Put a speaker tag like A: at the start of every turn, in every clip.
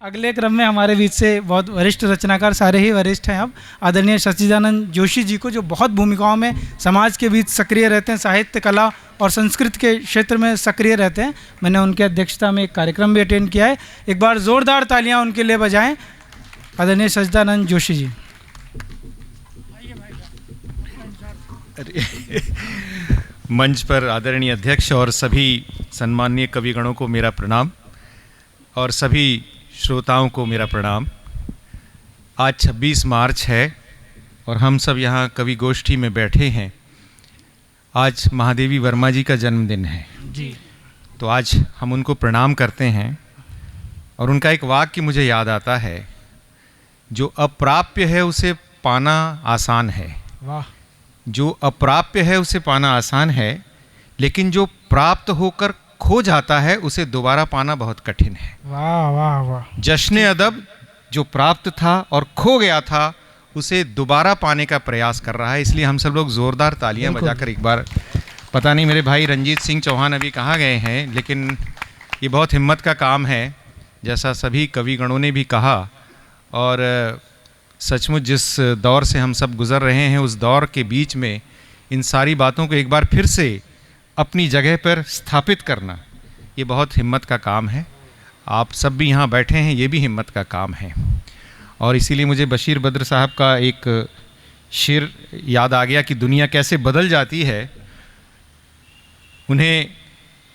A: अगले क्रम में हमारे बीच से बहुत वरिष्ठ रचनाकार, सारे ही वरिष्ठ हैं अब, आदरणीय सच्चिदानंद जोशी जी को, जो बहुत भूमिकाओं में समाज के बीच सक्रिय रहते हैं, साहित्य, कला और संस्कृत के क्षेत्र में सक्रिय रहते हैं। मैंने उनकी अध्यक्षता में एक कार्यक्रम भी अटेंड किया है। एक बार ज़ोरदार तालियां उनके लिए बजाएं, आदरणीय सच्चिदानंद जोशी जी।
B: मंच पर आदरणीय अध्यक्ष और सभी सम्माननीय कविगणों को मेरा प्रणाम और सभी श्रोताओं को मेरा प्रणाम। आज 26 मार्च है और हम सब यहाँ कवि गोष्ठी में बैठे हैं। आज महादेवी वर्मा जी का जन्मदिन है
A: जी,
B: तो आज हम उनको प्रणाम करते हैं। और उनका एक वाक्य मुझे याद आता है, जो अप्राप्य है उसे पाना आसान है।
A: वाह।
B: जो अप्राप्य है उसे पाना आसान है, लेकिन जो प्राप्त होकर खो जाता है उसे दोबारा पाना बहुत कठिन है।
A: वाह वाह वाह।
B: जश्न अदब जो प्राप्त था और खो गया था उसे दोबारा पाने का प्रयास कर रहा है। इसलिए हम सब लोग जोरदार तालियां बजाकर एक बार, पता नहीं मेरे भाई रंजीत सिंह चौहान अभी कहाँ गए हैं, लेकिन ये बहुत हिम्मत का काम है, जैसा सभी कविगणों ने भी कहा। और सचमुच जिस दौर से हम सब गुज़र रहे हैं, उस दौर के बीच में इन सारी बातों को एक बार फिर से अपनी जगह पर स्थापित करना, ये बहुत हिम्मत का काम है। आप सब भी यहाँ बैठे हैं, ये भी हिम्मत का काम है। और इसीलिए मुझे बशीर बद्र साहब का एक शेर याद आ गया कि दुनिया कैसे बदल जाती है। उन्हें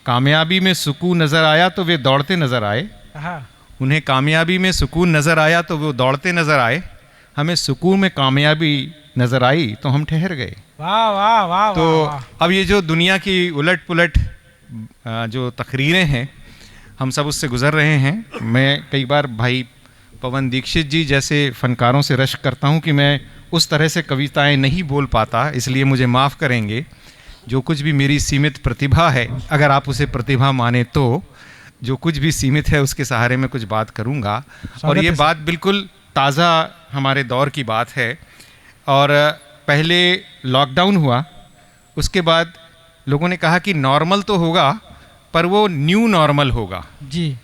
B: कामयाबी में सुकून नज़र आया तो वे दौड़ते नज़र आए। उन्हें कामयाबी में सुकून नज़र आया तो वो दौड़ते नज़र आए। हमें सुकून में कामयाबी नज़र आई तो हम ठहर गए।
A: वाह वाह वाह।
B: तो
A: वाह।
B: अब ये जो दुनिया की उलट पुलट जो तकरीरें हैं, हम सब उससे गुज़र रहे हैं। मैं कई बार भाई पवन दीक्षित जी जैसे फ़नकारों से रश्क करता हूँ कि मैं उस तरह से कविताएं नहीं बोल पाता, इसलिए मुझे माफ़ करेंगे। जो कुछ भी मेरी सीमित प्रतिभा है, अगर आप उसे प्रतिभा माने तो, जो कुछ भी सीमित है उसके सहारे में कुछ बात करूँगा। और ये बात बिल्कुल ताज़ा हमारे दौर की बात है। और पहले लॉकडाउन हुआ, उसके बाद लोगों ने कहा कि नॉर्मल तो होगा पर वो न्यू नॉर्मल होगा
A: जी।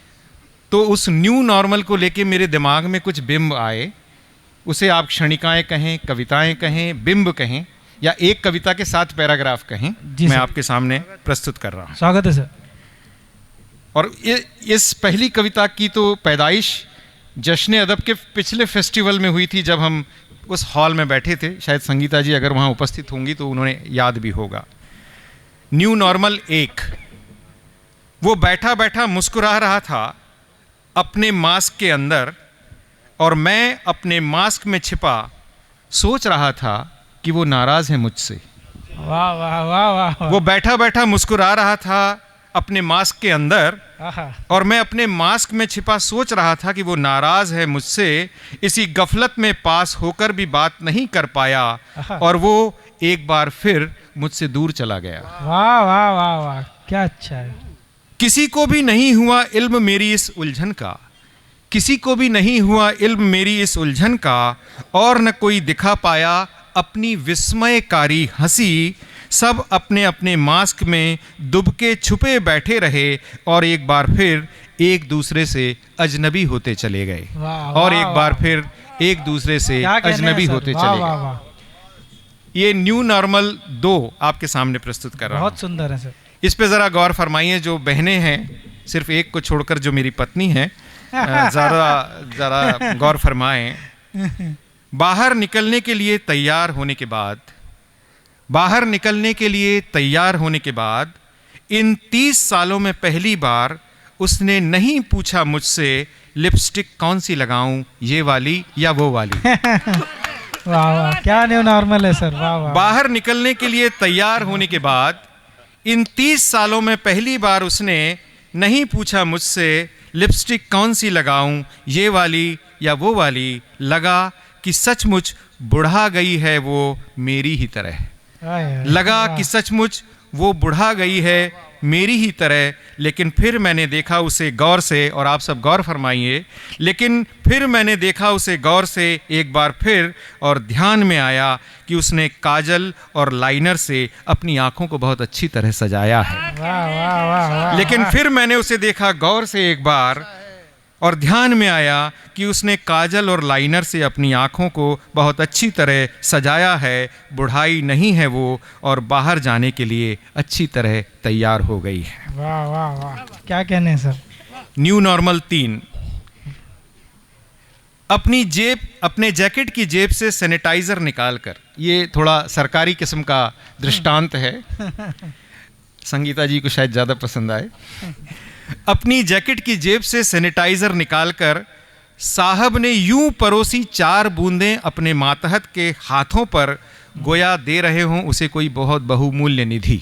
B: तो उस न्यू नॉर्मल को लेके मेरे दिमाग में कुछ बिंब आए। उसे आप क्षणिकाएं कहें, कविताएं कहें, बिंब कहें, या एक कविता के 7 पैराग्राफ कहें, मैं आपके सामने प्रस्तुत कर रहा हूँ।
A: स्वागत है सर।
B: और इस पहली कविता की तो पैदाइश जश्न अदब के पिछले फेस्टिवल में हुई थी, जब हम उस हॉल में बैठे थे। शायद संगीता जी अगर वहाँ उपस्थित होंगी तो उन्होंने याद भी होगा। New normal 1। वो बैठा बैठा मुस्कुरा रहा था अपने मास्क के अंदर, और मैं अपने मास्क में छिपा सोच रहा था कि वो नाराज़ है मुझसे।
A: वाह वाह वाह वाह।
B: वो बैठा बैठा मुस्कुरा रहा था अपने मास्क के अंदर, और मैं अपने मास्क में छिपा सोच रहा था कि वो नाराज़ है मुझसे। इसी गफलत में पास होकर भी बात नहीं कर पाया, और वो एक बार फिर मुझसे दूर चला गया।
A: वाह वाह वाह वाह, क्या अच्छा है।
B: किसी को भी नहीं हुआ इल्म मेरी इस उलझन का, किसी को भी नहीं हुआ इल्म मेरी इस उलझन का, और न कोई दिखा पाया अपनी विस्मयकारी हंसी। सब अपने अपने मास्क में दुबके छुपे बैठे रहे, और एक बार फिर एक दूसरे से अजनबी होते चले गए। और एक बार फिर एक दूसरे से अजनबी होते चले गए। ये न्यू नॉर्मल 2 आपके सामने प्रस्तुत कर रहा हूं।
A: बहुत सुंदर है सर।
B: इस पे ज़रा गौर फरमाइए। जो बहनें हैं, सिर्फ एक को छोड़कर जो मेरी पत्नी है, ज़रा गौर फरमाएं। बाहर निकलने के लिए तैयार होने के बाद, बाहर निकलने के लिए तैयार होने के बाद, इन 30 सालों में पहली बार उसने नहीं पूछा मुझसे लिपस्टिक कौन सी लगाऊं, ये वाली या वो वाली।
A: वाह वाह, क्या न्यू नॉर्मल है सर। वाह वाह।
B: बाहर निकलने के लिए तैयार होने के बाद, इन 30 सालों में पहली बार उसने नहीं पूछा मुझसे लिपस्टिक कौन सी लगाऊं, ये वाली या वो वाली। लगा कि सचमुच बुढ़ा गई है वो मेरी ही तरह। लगा कि सचमुच वो बुढ़ा गई है मेरी ही तरह। लेकिन फिर मैंने देखा उसे गौर से, और आप सब गौर फरमाइए, लेकिन फिर मैंने देखा उसे गौर से एक बार फिर, और ध्यान में आया कि उसने काजल और लाइनर से अपनी आंखों को बहुत अच्छी तरह सजाया है।
A: वाह वाह वाह।
B: लेकिन फिर मैंने उसे देखा गौर से एक बार, और ध्यान में आया कि उसने काजल और लाइनर से अपनी आँखों को बहुत अच्छी तरह सजाया है, बुढ़ाई नहीं है वो, और बाहर जाने के लिए अच्छी तरह तैयार हो गई है।
A: वाह वाह वाह, क्या कहने हैं सर।
B: न्यू नॉर्मल 3, अपने जैकेट की जेब से सैनिटाइजर निकालकर, ये थोड़ा सरकारी किस्म का दृष्टांत है, संगीता जी को शायद ज़्यादा पसंद आए। अपनी जैकेट की जेब से सैनिटाइजर निकालकर साहब ने यूं परोसी 4 बूंदें अपने मातहत के हाथों पर, गोया दे रहे हों उसे कोई बहुत बहुमूल्य निधि।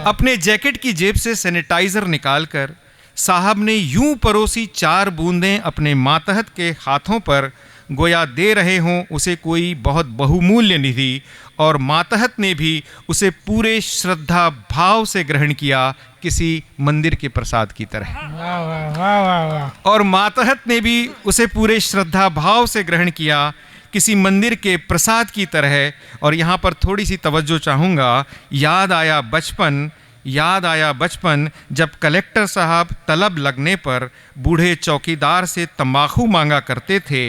B: अपने जैकेट की जेब से सैनिटाइजर निकालकर साहब ने यूं परोसी 4 बूंदें अपने मातहत के हाथों पर, गोया दे रहे हों उसे कोई बहुत बहुमूल्य निधि, और मातहत ने भी उसे पूरे श्रद्धा भाव से ग्रहण किया, किसी मंदिर के प्रसाद की तरह।
A: वाह वाह वाह वाह वाह।
B: और मातहत ने भी उसे पूरे श्रद्धा भाव से ग्रहण किया, किसी मंदिर के प्रसाद की तरह। और यहाँ पर थोड़ी सी तवज्जो चाहूँगा। याद आया बचपन जब कलेक्टर साहब तलब लगने पर बूढ़े चौकीदार से तंबाकू मांगा करते थे,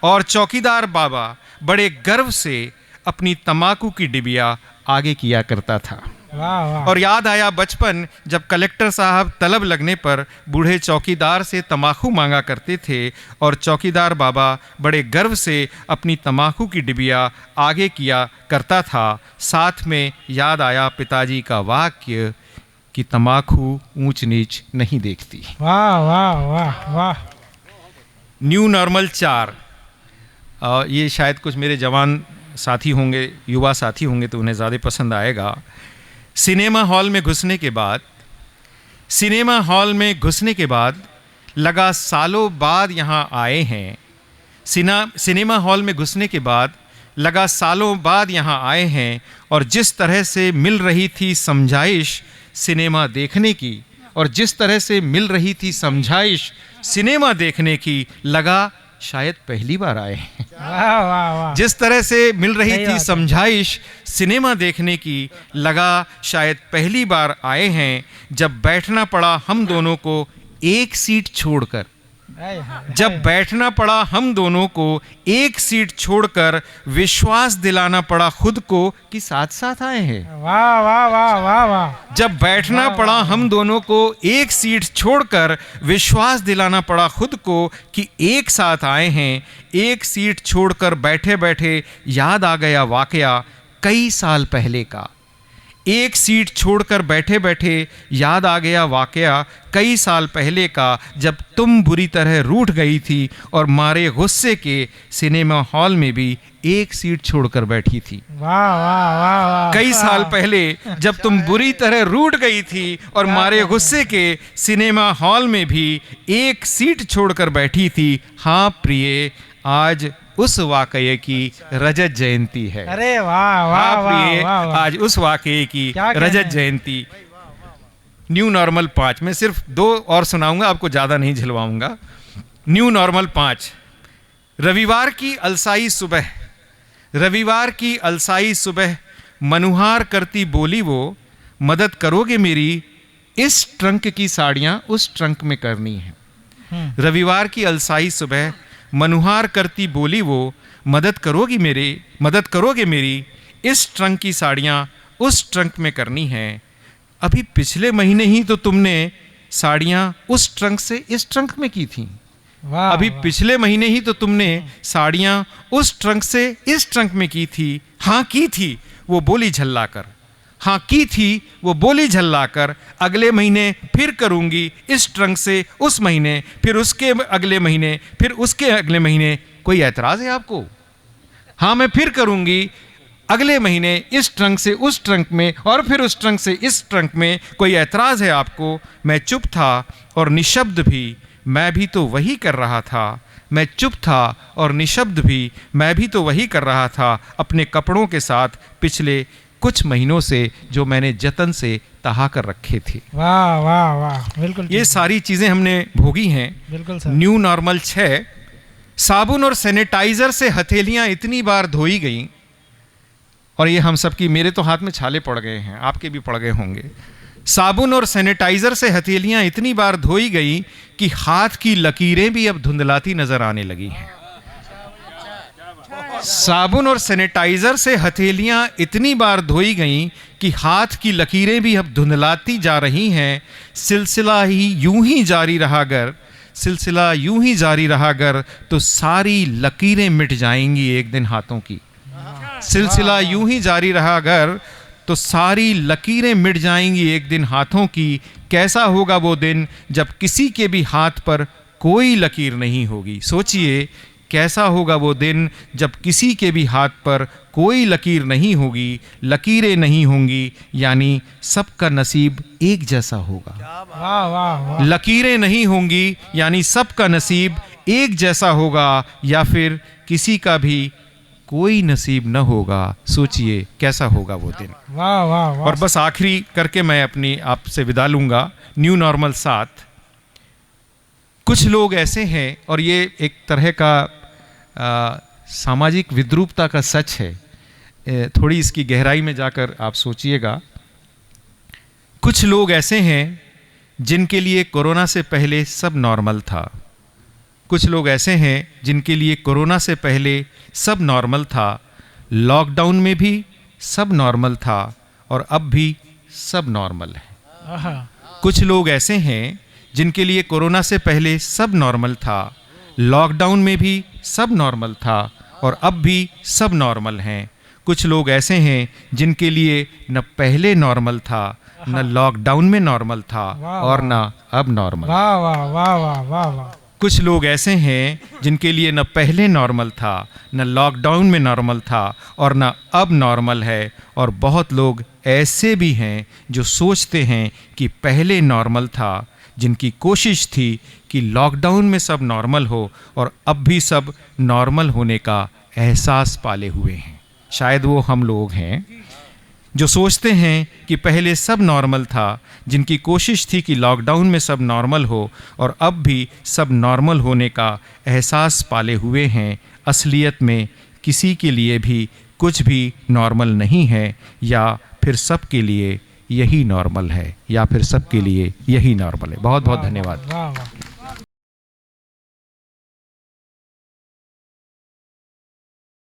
B: और चौकीदार बाबा बड़े गर्व से अपनी तंबाकू की डिबिया आगे किया करता था।
A: वाह वाह।
B: और याद आया बचपन जब कलेक्टर साहब तलब लगने पर बूढ़े चौकीदार से तंबाकू मांगा करते थे, और चौकीदार बाबा बड़े गर्व से अपनी तंबाकू की डिबिया आगे किया करता था। साथ में याद आया पिताजी का वाक्य कि तंबाकू ऊंच नीच नहीं देखती।
A: वाह वाह वाह वाह।
B: न्यू नॉर्मल 4, ये शायद कुछ मेरे जवान साथी होंगे, युवा साथी होंगे तो उन्हें ज़्यादा पसंद आएगा। सिनेमा हॉल में घुसने के बाद लगा सालों बाद यहाँ आए हैं। सिनेमा हॉल में घुसने के बाद लगा सालों बाद यहाँ आए हैं, और जिस तरह से मिल रही थी समझाइश सिनेमा देखने की, सिनेमा देखने की, लगा शायद पहली बार आए हैं।
A: वाह वाह वाह।
B: जिस तरह से मिल रही थी समझाइश सिनेमा देखने की, लगा शायद पहली बार आए हैं। जब बैठना पड़ा हम दोनों को एक सीट छोड़कर, विश्वास दिलाना पड़ा खुद को कि साथ साथ आए हैं।
A: वाह वाह वाह वाह वाह।
B: जब बैठना पड़ा हम दोनों को एक सीट छोड़कर, विश्वास दिलाना पड़ा खुद को कि एक साथ आए हैं। एक सीट छोड़कर बैठे बैठे याद आ गया वाकया कई साल पहले का। एक सीट छोड़कर बैठे बैठे याद आ गया वाकया कई साल पहले का, जब तुम बुरी तरह रूठ गई थी और मारे गुस्से के सिनेमा हॉल में भी एक सीट छोड़कर बैठी थी।
A: वाह वाह वाह वाह।
B: कई साल पहले जब तुम बुरी तरह रूठ गई थी और मारे गुस्से के सिनेमा हॉल में भी एक सीट छोड़कर बैठी थी। हाँ प्रिय, आज उस वाकये की रजत जयंती है।
A: अरे वाह वाह
B: प्रिय,
A: वाह वाह।
B: आज उस वाकये की रजत जयंती। न्यू नॉर्मल 5, मैं सिर्फ 2 और सुनाऊंगा, आपको ज़्यादा नहीं झिलवाऊंगा। न्यू नॉर्मल 5, रविवार की अलसाई सुबह मनुहार करती बोली वो, मदद करोगे मेरी, इस ट्रंक की साड़ियाँ उस ट्रंक में करनी है। रविवार की अलसाई सुबह मनुहार करती बोली वो, मदद करोगे मेरी, इस ट्रंक की साड़ियाँ उस ट्रंक में करनी है। अभी पिछले महीने ही तो तुमने साड़ियाँ उस ट्रंक से इस ट्रंक में की थी। पिछले महीने ही तो तुमने साड़ियाँ उस ट्रंक से इस ट्रंक में की थी। हाँ की थी, वो बोली झल्लाकर। अगले महीने फिर करूंगी इस ट्रंक से उस महीने, फिर उसके अगले महीने, फिर उसके अगले महीने। कोई ऐतराज है आपको? हाँ मैं फिर करूंगी अगले महीने इस ट्रंक से उस ट्रंक में, और फिर उस ट्रंक से इस ट्रंक में। कोई ऐतराज है आपको? मैं चुप था और निशब्द भी, मैं भी तो वही कर रहा था। मैं चुप था और निशब्द भी, मैं भी तो वही कर रहा था अपने कपड़ों के साथ पिछले कुछ महीनों से जो मैंने जतन से तहा कर रखे थे।
A: वाह वाह वाह, बिल्कुल।
B: ये सारी चीज़ें हमने भोगी हैं।
A: बिल्कुल सर।
B: न्यू नॉर्मल 6, साबुन और सैनिटाइजर से हथेलियाँ इतनी बार धोई गई, और ये हम सब की, मेरे तो हाथ में छाले पड़ गए हैं, आपके भी पड़ गए होंगे। साबुन और सैनिटाइजर से हथेलियां इतनी बार धोई गई कि हाथ की लकीरें भी अब धुंधलाती नजर आने लगी हैं। साबुन और सैनिटाइजर से हथेलियां इतनी बार धोई गईं कि हाथ की लकीरें भी अब धुंधलाती जा रही हैं। सिलसिला यूं ही जारी रहा अगर तो सारी लकीरें मिट जाएंगी एक दिन हाथों की। सिलसिला यूं ही जारी रहा अगर तो सारी लकीरें मिट जाएंगी एक दिन हाथों की। कैसा होगा वो दिन जब किसी के भी हाथ पर कोई लकीर नहीं होगी। सोचिए, कैसा होगा वो दिन जब किसी के भी हाथ पर कोई लकीर नहीं होगी, लकीरें नहीं होंगी, यानी सबका नसीब एक जैसा होगा।
A: वाह वाह वाह।
B: लकीरें नहीं होंगी यानी सबका नसीब एक जैसा होगा, या फिर किसी का भी कोई नसीब न होगा। सोचिए कैसा होगा वो दिन।
A: वाह वाह वाह।
B: और बस आखिरी करके मैं अपनी आपसे विदा लूंगा। New normal 7। कुछ लोग ऐसे हैं, और ये एक तरह का सामाजिक विद्रूपता का सच है, थोड़ी इसकी गहराई में जाकर आप सोचिएगा। कुछ लोग ऐसे हैं जिनके लिए कोरोना से पहले सब नॉर्मल था। कुछ लोग ऐसे हैं जिनके लिए कोरोना से पहले सब नॉर्मल था, लॉकडाउन में भी सब नॉर्मल था, और अब भी सब नॉर्मल है। कुछ लोग ऐसे हैं जिनके लिए कोरोना से पहले सब नॉर्मल था, लॉकडाउन में भी सब नॉर्मल था, और अब भी सब नॉर्मल हैं। कुछ लोग ऐसे हैं जिनके लिए न पहले नॉर्मल था, न लॉकडाउन में नॉर्मल था, और न अब नॉर्मल।
A: वाह वाह वाह वाह वाह वाह।
B: कुछ लोग ऐसे हैं जिनके लिए न पहले नॉर्मल था, न लॉकडाउन में नॉर्मल था, और न अब नॉर्मल है। और बहुत लोग ऐसे भी हैं जो सोचते हैं कि पहले नॉर्मल था, जिनकी कोशिश थी कि लॉकडाउन में सब नॉर्मल हो और अब भी सब नॉर्मल होने का एहसास पाले हुए हैं। शायद वो हम लोग हैं जो सोचते हैं कि पहले सब नॉर्मल था, जिनकी कोशिश थी कि लॉकडाउन में सब नॉर्मल हो और अब भी सब नॉर्मल होने का एहसास पाले हुए हैं। असलियत में किसी के लिए भी कुछ भी नॉर्मल नहीं है, या फिर सब के लिए यही नॉर्मल है, या फिर सब के लिए यही नॉर्मल है। बहुत बहुत धन्यवाद।
A: वाह वाह।